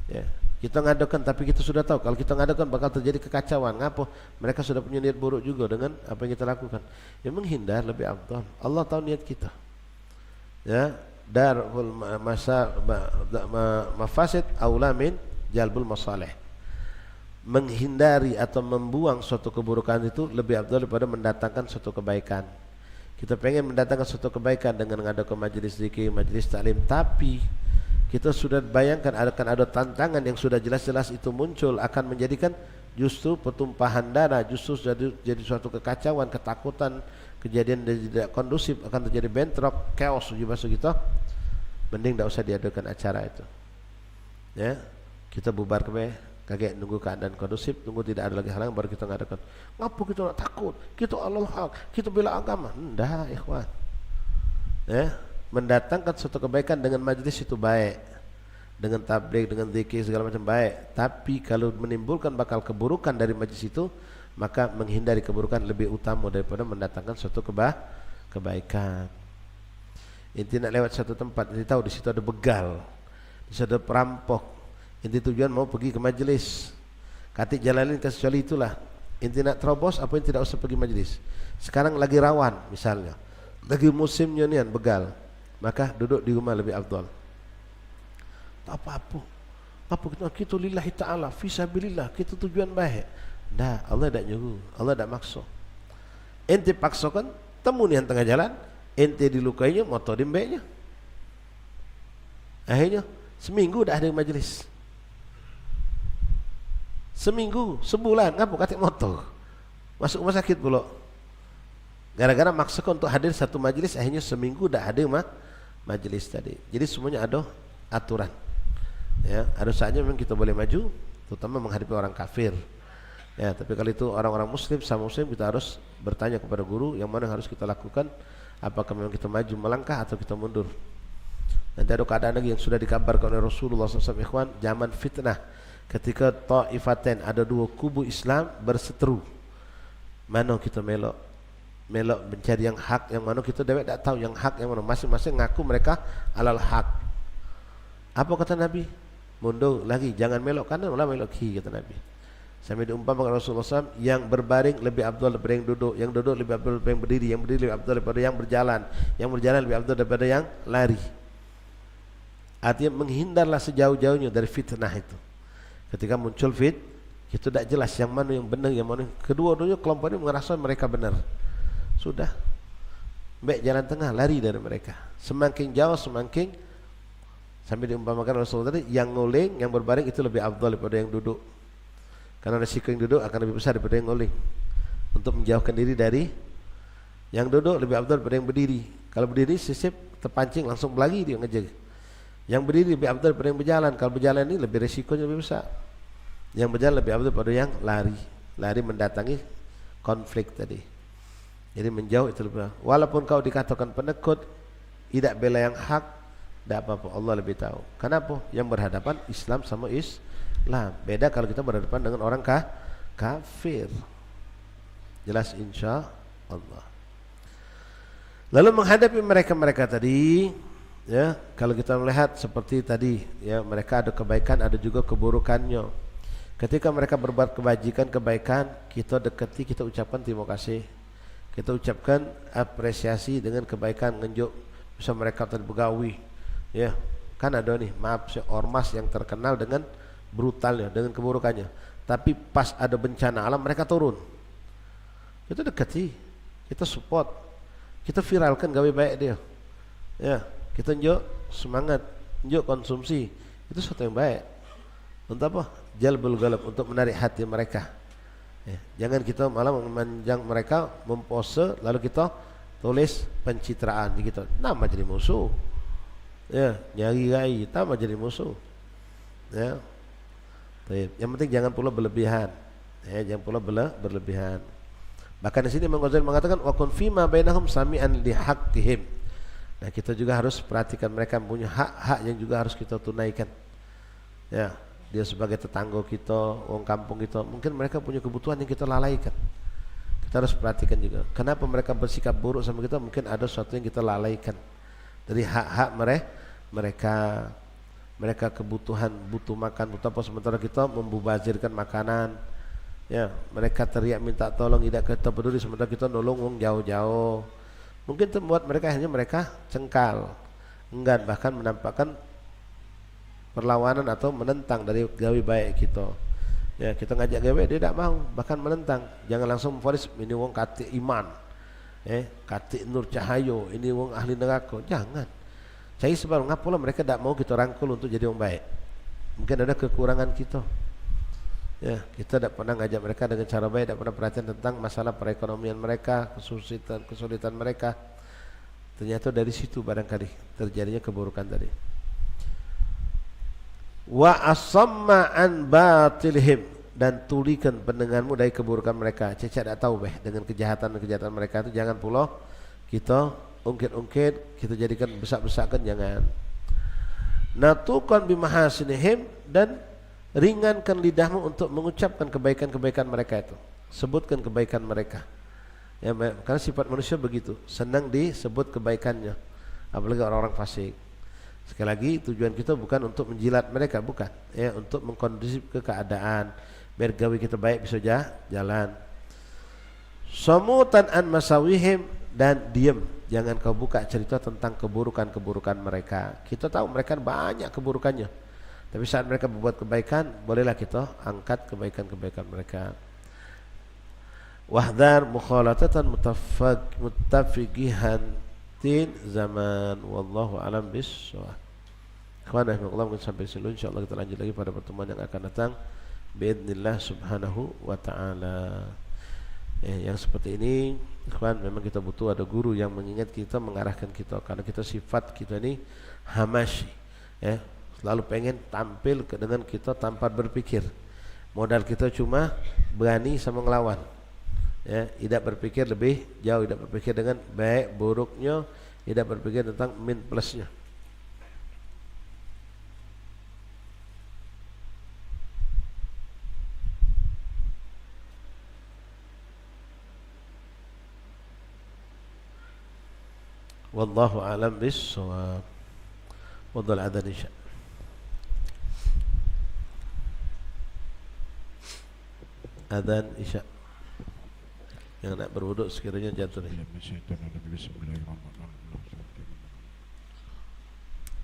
Ya, kita ngadakan tapi kita sudah tahu kalau kita ngadakan bakal terjadi kekacauan. Ngapa? Mereka sudah punya niat buruk juga dengan apa yang kita lakukan. Ya menghindar lebih afdal. Allah tahu niat kita. Ya, darul mafasid aula min jalbul masalih. Menghindari atau membuang suatu keburukan itu lebih afdal daripada mendatangkan suatu kebaikan. Kita pengen mendatangkan suatu kebaikan dengan mengadakan majelis zikir, majelis taklim, tapi kita sudah bayangkan akan ada tantangan yang sudah jelas-jelas itu muncul, akan menjadikan justru pertumpahan darah, justru jadi suatu kekacauan, ketakutan, kejadian tidak kondusif, akan terjadi bentrok, chaos di bahasa kita. Mending tidak usah diadakan acara itu. Ya, kita bubar ke kaget nunggu keadaan kondusif, nunggu tidak ada lagi halangan baru kita ngadakan. Ngapa kita nak takut? Kita Allah hak, kita bela agama. Enggak, ikhwan. Ya, mendatangkan suatu kebaikan dengan majlis itu baik, dengan tabligh, dengan zikir segala macam baik. Tapi kalau menimbulkan bakal keburukan dari majlis itu, maka menghindari keburukan lebih utama daripada mendatangkan suatu kebaikan. Inti nak lewat satu tempat, inti tahu di situ ada begal, di situ ada perampok. Inti tujuan mau pergi ke majlis, katik jalan lintas kecuali itulah. Inti nak terobos apa yang tidak usah pergi majlis. Sekarang lagi rawan misalnya, lagi musimnya nian begal, maka duduk di rumah lebih afdal. Tak apa-apa kita lillahi ta'ala, fisabilillah, kita tujuan baik. Dah, Allah tak nyuruh, Allah tak maksa. Ente paksakan, temu nian tengah jalan, ente dilukainya, motor dimbeknya. Akhirnya seminggu dah ada majlis. Seminggu, sebulan, ngapa katik motor masuk rumah sakit pula gara-gara maksakan untuk hadir satu majlis, akhirnya seminggu dah hadir majlis tadi. Jadi semuanya ada aturan, ya. Ada saatnya memang kita boleh maju, terutama menghadapi orang kafir, ya. Tapi kalau itu orang-orang muslim sama muslim, kita harus bertanya kepada guru yang mana harus kita lakukan, apakah memang kita maju melangkah atau kita mundur. Nanti ada keadaan lagi yang sudah dikabarkan oleh Rasulullah SAW, ikhwan, zaman fitnah, ketika ta'ifatain, ada dua kubu Islam berseteru, mana kita melok mencari yang hak, yang mana kita tak tahu yang hak yang mana, masing-masing ngaku mereka alal hak. Apa kata Nabi? Mundur lagi, jangan melok kanan malah melok kiri, kata Nabi. Sampai diumpamakan Rasulullah SAW, yang berbaring lebih afdal daripada yang duduk lebih afdal daripada yang berdiri lebih afdal daripada yang berjalan lebih afdal daripada yang lari. Artinya menghindarlah sejauh-jauhnya dari fitnah itu. Ketika muncul kita tidak jelas yang mana yang benar, yang mana kedua-duanya kelompok ini merasa mereka benar. Sudah, baik jalan tengah, lari dari mereka. Semakin jauh semakin, sampai diumpamakan Rasulullah tadi, yang nguling, yang berbaring itu lebih afdal daripada yang duduk. Karena resiko yang duduk akan lebih besar daripada yang nguling. Untuk menjauhkan diri dari yang duduk lebih afdal daripada yang berdiri. Kalau berdiri sisip terpancing langsung berlari dia ngejar. Yang berdiri lebih afdal daripada yang berjalan. Kalau berjalan ini lebih resikonya lebih besar. Yang berjalan lebih afdal daripada yang lari mendatangi konflik tadi. Jadi menjauh itu lebih. Walaupun kau dikatakan penekut, tidak bela yang hak, tidak apa-apa, Allah lebih tahu. Kenapa? Yang berhadapan Islam sama Islam. Beda kalau kita berhadapan dengan orang kafir. Jelas insya Allah. Lalu menghadapi mereka-mereka tadi, ya, kalau kita melihat seperti tadi, ya, mereka ada kebaikan, ada juga keburukannya. Ketika mereka berbuat kebaikan, kita dekati, kita ucapkan terima kasih, kita ucapkan apresiasi dengan kebaikan, ngenjuk bisa mereka terbegawi, ya. Kan ada nih, maaf, ormas yang terkenal dengan brutalnya, dengan keburukannya. Tapi pas ada bencana alam mereka turun. Kita dekati, kita support, kita viralkan gawe baik dia. Ya, kita njuk semangat, njuk konsumsi. Itu sesuatu yang baik. Untuk apa? Jalbul galab, untuk menarik hati mereka. Ya, jangan kita malah memanjang mereka, mempose, lalu kita tulis pencitraan gitu. Nama jadi musuh. Ya, nyari gai, nama jadi musuh. Ya. Yang penting jangan pula berlebihan. Ya, jangan pula berlebihan. Bahkan di sini Imam Ghazali mengatakan wa kun fima bainahum sami'an li haqqihim. Nah, kita juga harus perhatikan mereka punya hak-hak yang juga harus kita tunaikan. Ya, dia sebagai tetangga kita, orang kampung kita, mungkin mereka punya kebutuhan yang kita lalaikan. Kita harus perhatikan juga. Kenapa mereka bersikap buruk sama kita? Mungkin ada sesuatu yang kita lalaikan dari hak-hak mereka. Mereka kebutuhan, butuh makan, butuh apa, sementara kita membubazirkan makanan. Ya, mereka teriak minta tolong, tidak kita peduli, sementara kita nolong wong jauh-jauh. Mungkin itu membuat mereka akhirnya mereka cengkal, enggan, bahkan menampakkan perlawanan atau menentang dari gawe baik kita. Ya, kita ngajak gawe dia tidak mau, bahkan menentang. Jangan langsung memvonis ini wong kati iman, kati nur cahayo, ini wong ahli neraka. Jangan. Cai sebab ngapalah mereka tidak mau kita rangkul untuk jadi orang baik. Mungkin ada kekurangan kita. Ya, kita tidak pernah ngajak mereka dengan cara baik, tidak pernah perhatian tentang masalah perekonomian mereka, kesulitan mereka. Ternyata dari situ barangkali terjadinya keburukan tadi. Wa asamma an batilihim, dan tulikan pendengarmu dari keburukan mereka. Cecak tidak tahu dengan kejahatan mereka itu. Jangan pula kita ungkit-ungkit, kita jadikan besak-besakan, jangan. Natukan bimahasinihim, dan ringankan lidahmu untuk mengucapkan kebaikan-kebaikan mereka itu. Sebutkan kebaikan mereka. Ya, karena sifat manusia begitu, senang disebut kebaikannya, apalagi orang-orang fasik. Sekali lagi tujuan kita bukan untuk menjilat mereka, bukan, ya, untuk mengkondusif ke keadaan biar gawe kita baik bisa jalan. Samutan an masawihim, dan diam, jangan kau buka cerita tentang keburukan-keburukan mereka. Kita tahu mereka banyak keburukannya, tapi saat mereka berbuat kebaikan, bolehlah kita angkat kebaikan-kebaikan mereka. Wahdar mukhalatatan muttafiqihan tin zaman, wallahu alam bissawab. Ikhwan rahimakumullah, mungkin sampai sini insyaallah kita lanjut lagi pada pertemuan yang akan datang biidznillah subhanahu wa ta'ala. Yang seperti ini, ikhwan, memang kita butuh ada guru yang mengingat kita, mengarahkan kita, karena kita sifat kita ini hamashi, ya, selalu pengen tampil dengan kita tanpa berpikir. Modal kita cuma berani sama ngelawan, ya, tidak berpikir lebih jauh, tidak berpikir dengan baik buruknya, tidak berpikir tentang min plusnya. Wallahu a'lam bissawab. Wadhal adzan insya. Adzan isya. Yang nak berwuduk sekiranya jatuh nih.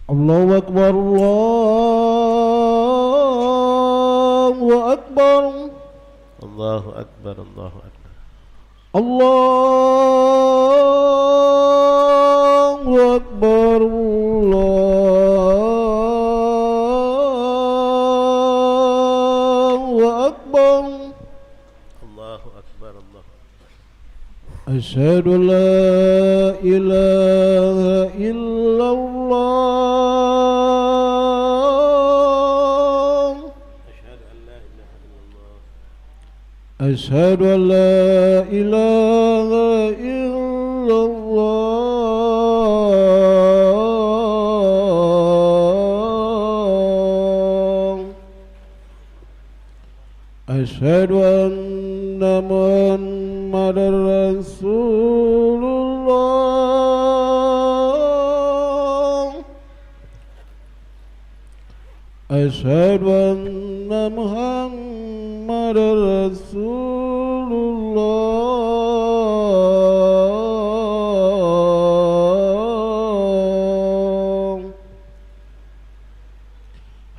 Allahu akbar, Allahu akbar, Allahu akbar, Allahu akbar. Allahu akbar, Allahu akbar. Allahu akbar, Allahu akbar. Asyhadu an la ilaha illallah. Asyhadu an la ilaha illallah. Asyhadu anna Muhammadar Rasulullah. أشهد أن محمد رسول الله.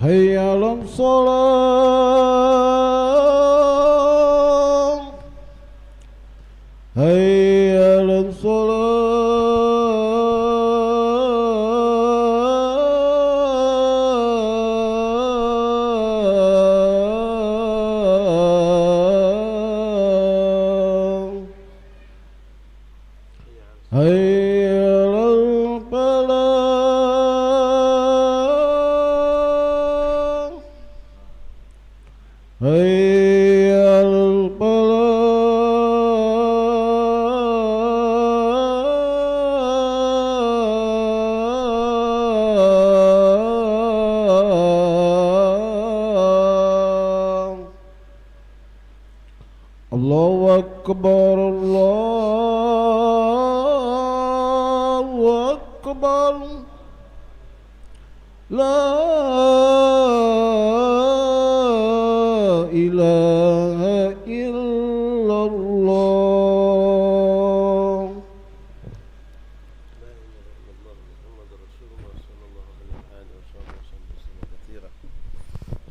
حي على الصلاة حي على الصلاة حي على الفلاح حي على الفلاح. الله أكبر الله أكبر لا إله إلا الله.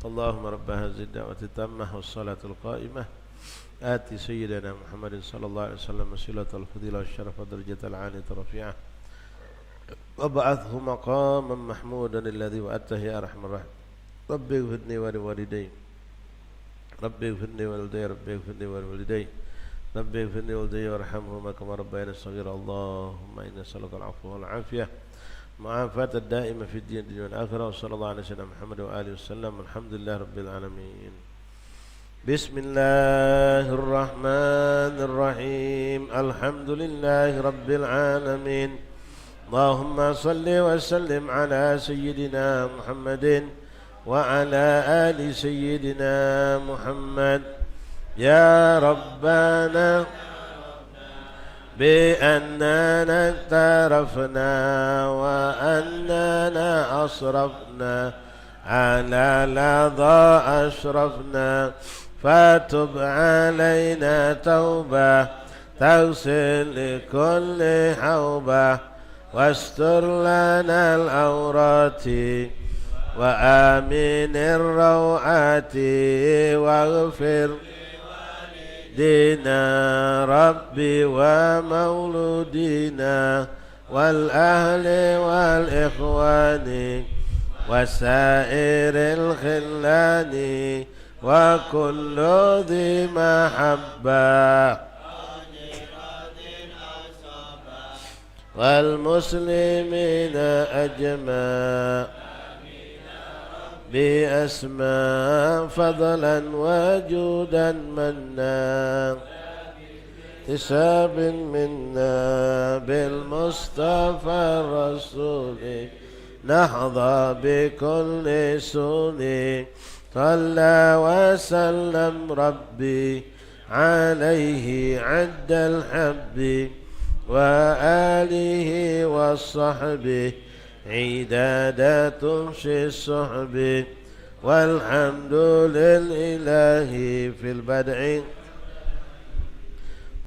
اللهم رب هذه الدعوة التامة والصلاة القائمة آتي سيدنا محمد صلى الله عليه وسلم وسيلة الفضيلة والشرف والدرجة العالية الرفيعة وابعثه مقاما محمودا الذي وعدته يا أرحم الراحمين. ربي اغفرني ولوالدي ربي اغفرني ولوالدي ربي اغفرني ولوالدي ربي اغفرني ولوالدي وارحمهما كما ربياني صغيرا. اللهم إنا نسألك العفو والعافية معافاة الدائمة في الدين والآخرة. وصلى الله على سيدنا محمد وآله وسلم. الحمد لله رب العالمين. بسم الله الرحمن الرحيم. الحمد لله رب العالمين. اللهم صل وسلم على سيدنا محمد وعلى آل سيدنا محمد. يا ربنا بأننا اعترفنا وأننا أصرفنا على لظى أشرفنا فتب علينا توبة تغسل لكل حوبة واستر لنا العورات وآمن الروعات واغفر دينا ربي ومولودينا والأهل والإخوان وسائر الخلان وكل ذي محبة والمسلمين أجمع بأسماء فضلا وجودا منا حساب منا بالمصطفى الرسول نحظى بكل سون. صلى وسلم ربي عليه عد الحب وآله وصحبه عداد تمشي الصحب. والحمد لله في البدع